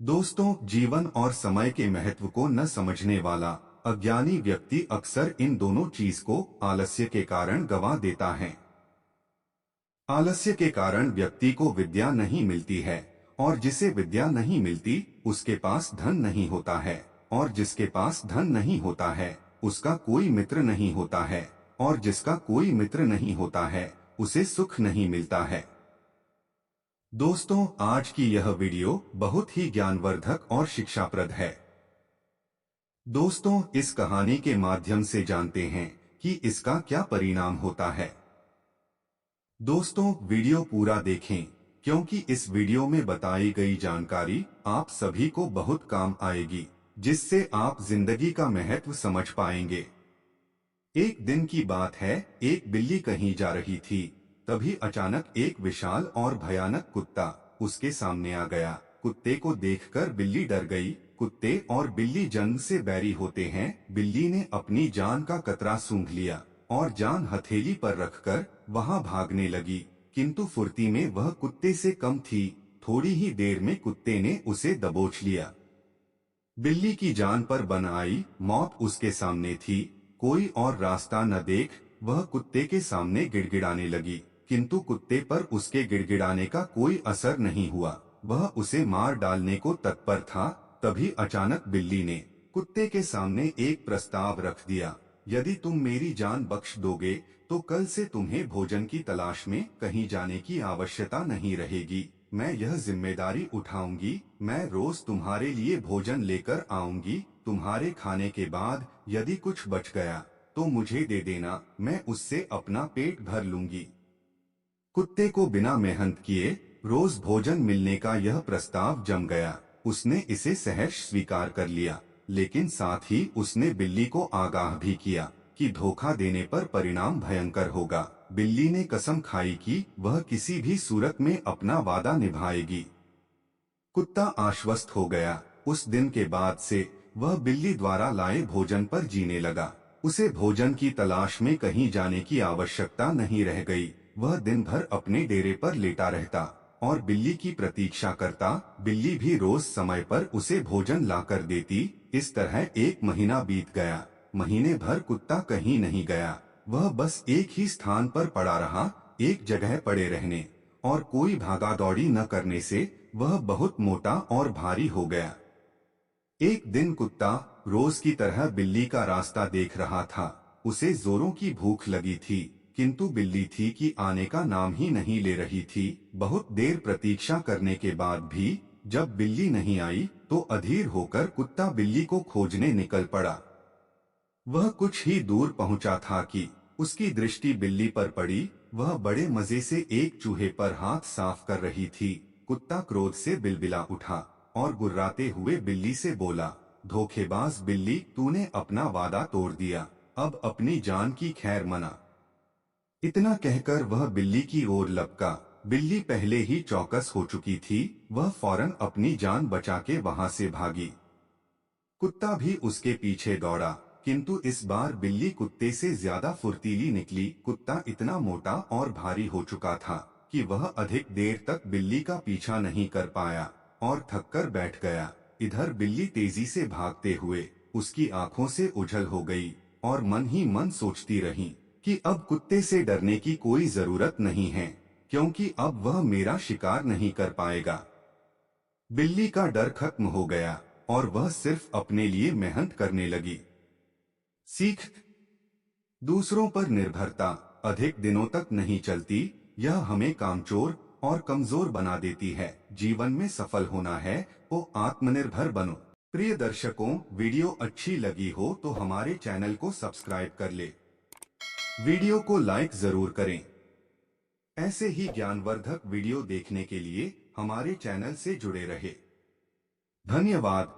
दोस्तों, जीवन और समय के महत्व को न समझने वाला अज्ञानी व्यक्ति अक्सर इन दोनों चीज को आलस्य के कारण गंवा देता है। आलस्य के कारण व्यक्ति को विद्या नहीं मिलती है, और जिसे विद्या नहीं मिलती उसके पास धन नहीं होता है, और जिसके पास धन नहीं होता है उसका कोई मित्र नहीं होता है, और जिसका कोई मित्र नहीं होता है उसे सुख नहीं मिलता है। दोस्तों, आज की यह वीडियो बहुत ही ज्ञानवर्धक और शिक्षाप्रद है। दोस्तों, इस कहानी के माध्यम से जानते हैं कि इसका क्या परिणाम होता है। दोस्तों, वीडियो पूरा देखें, क्योंकि इस वीडियो में बताई गई जानकारी आप सभी को बहुत काम आएगी, जिससे आप जिंदगी का महत्व समझ पाएंगे। एक दिन की बात है, एक बिल्ली कहीं जा रही थी। तभी अचानक एक विशाल और भयानक कुत्ता उसके सामने आ गया। कुत्ते को देखकर बिल्ली डर गई। कुत्ते और बिल्ली जन्म से बैरी होते हैं। बिल्ली ने अपनी जान का कतरा सूंघ लिया और जान हथेली पर रखकर वहां भागने लगी, किंतु फुर्ती में वह कुत्ते से कम थी। थोड़ी ही देर में कुत्ते ने उसे दबोच लिया। बिल्ली की जान पर बन आई मौत उसके सामने थी। कोई और रास्ता न देख वह कुत्ते के सामने गिड़गिड़ाने लगी, किंतु कुत्ते पर उसके गिड़गिड़ाने का कोई असर नहीं हुआ। वह उसे मार डालने को तत्पर था। तभी अचानक बिल्ली ने कुत्ते के सामने एक प्रस्ताव रख दिया। यदि तुम मेरी जान बख्श दोगे तो कल से तुम्हें भोजन की तलाश में कहीं जाने की आवश्यकता नहीं रहेगी। मैं यह जिम्मेदारी उठाऊंगी। मैं रोज तुम्हारे लिए भोजन लेकर आऊंगी। तुम्हारे खाने के बाद यदि कुछ बच गया तो मुझे दे देना, मैं उससे अपना पेट भर लूंगी। कुत्ते को बिना मेहनत किए रोज भोजन मिलने का यह प्रस्ताव जम गया। उसने इसे सहर्ष स्वीकार कर लिया, लेकिन साथ ही उसने बिल्ली को आगाह भी किया कि धोखा देने पर परिणाम भयंकर होगा। बिल्ली ने कसम खाई कि वह किसी भी सूरत में अपना वादा निभाएगी। कुत्ता आश्वस्त हो गया। उस दिन के बाद से वह बिल्ली द्वारा लाए भोजन पर जीने लगा। उसे भोजन की तलाश में कहीं जाने की आवश्यकता नहीं रह गई। वह दिन भर अपने डेरे पर लेटा रहता और बिल्ली की प्रतीक्षा करता। बिल्ली भी रोज समय पर उसे भोजन लाकर देती। इस तरह एक महीना बीत गया। महीने भर कुत्ता कहीं नहीं गया। वह बस एक ही स्थान पर पड़ा रहा। एक जगह पड़े रहने और कोई भागा दौड़ी न करने से वह बहुत मोटा और भारी हो गया। एक दिन कुत्ता रोज की तरह बिल्ली का रास्ता देख रहा था। उसे जोरों की भूख लगी थी, किंतु बिल्ली थी कि आने का नाम ही नहीं ले रही थी। बहुत देर प्रतीक्षा करने के बाद भी जब बिल्ली नहीं आई तो अधीर होकर कुत्ता बिल्ली को खोजने निकल पड़ा। वह कुछ ही दूर पहुंचा था कि उसकी दृष्टि बिल्ली पर पड़ी। वह बड़े मजे से एक चूहे पर हाथ साफ कर रही थी। कुत्ता क्रोध से बिलबिला उठा और गुर्राते हुए बिल्ली से बोला, धोखेबाज बिल्ली, तूने अपना वादा तोड़ दिया। अब अपनी जान की खैर मना। इतना कहकर वह बिल्ली की ओर लपका। बिल्ली पहले ही चौकस हो चुकी थी। वह फौरन अपनी जान बचा के वहां से भागी। कुत्ता भी उसके पीछे दौड़ा, किंतु इस बार बिल्ली कुत्ते से ज्यादा फुर्तीली निकली। कुत्ता इतना मोटा और भारी हो चुका था कि वह अधिक देर तक बिल्ली का पीछा नहीं कर पाया और थककर बैठ गया। इधर बिल्ली तेजी से भागते हुए उसकी आंखों से ओझल हो गई और मन ही मन सोचती रही कि अब कुत्ते से डरने की कोई जरूरत नहीं है, क्योंकि अब वह मेरा शिकार नहीं कर पाएगा। बिल्ली का डर खत्म हो गया और वह सिर्फ अपने लिए मेहनत करने लगी। सीख, दूसरों पर निर्भरता अधिक दिनों तक नहीं चलती। यह हमें कामचोर और कमजोर बना देती है। जीवन में सफल होना है तो आत्मनिर्भर बनो। प्रिय दर्शकों, वीडियो अच्छी लगी हो तो हमारे चैनल को सब्सक्राइब कर ले। वीडियो को लाइक जरूर करें। ऐसे ही ज्ञानवर्धक वीडियो देखने के लिए हमारे चैनल से जुड़े रहे। धन्यवाद।